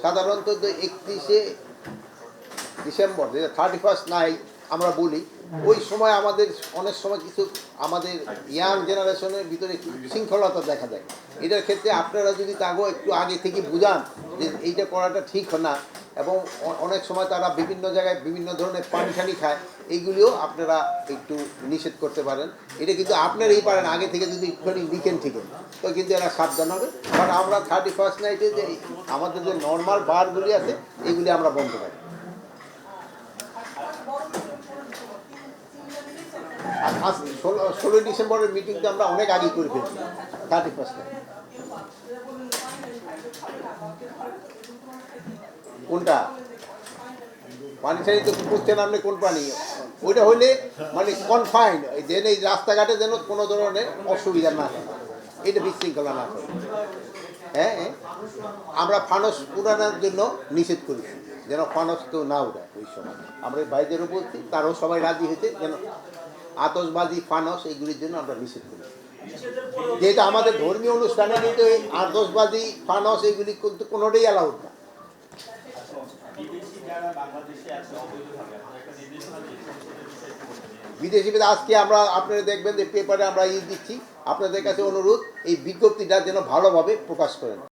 সাধারণত 31শে ডিসেম্বর, যেটা 31st night আমরা বলি, ওই সময় আমাদের অনেক সময় কিছু আমাদের ইয়াং জেনারেশনের ভিতরে শৃঙ্খলতা দেখা যায়। এটার ক্ষেত্রে আপনারা যদি তাগো একটু আগে থেকে বুঝান যে এইটা করাটা ঠিক না, এবং অনেক সময় তারা বিভিন্ন জায়গায় বিভিন্ন ধরনের পানি ঠানি খায়, এইগুলিও আপনারা একটু নিষেধ করতে পারেন। এটা কিন্তু আপনারাই পারেন আগে থেকে যদি একটুখানি লিখেন ঠিক, তো কিন্তু এরা সাবধান হবে। কারণ আমরা 31st নাইটে যে আমাদের যে নর্মাল বারগুলি আছে এইগুলি আমরা বন্ধ করি। আজ 16 ডিসেম্বরের মিটিংটা আমরা অনেক আগেই করে ফেলছি 31st। কোনটা পানি ছাড়ি তো বুঝছেন আপনি কোন পানি? ওইটা হইলে মানে কনফাইন্ড, যেন এই রাস্তাঘাটে যেন কোনো ধরনের অসুবিধা না হয়, এটা বিশৃঙ্খলা না হয়। হ্যাঁ, আমরা ফানস উড়ানোর জন্য নিষেধ করেছি, যেন ফানস কেউ না উড়ায়। ওই সময় আমরা ভাইদেরও বলছি, তারাও সবাই রাজি হয়েছে, যেন আতশবাজি ফানস এইগুলির জন্য আমরা নিষেধ করি। যেহেতু আমাদের ধর্মীয় অনুষ্ঠানে কিন্তু এই আতশবাজি ফানস এইগুলি কিন্তু কোনোটাই অ্যালাউড না। বিদেশি আজকে আমরা আপনারা দেখবেন যে পেপারে আমরা দিচ্ছি, আপনাদের কাছে অনুরোধ এই বিজ্ঞপ্তিটা যেন ভালোভাবে প্রকাশ করেন।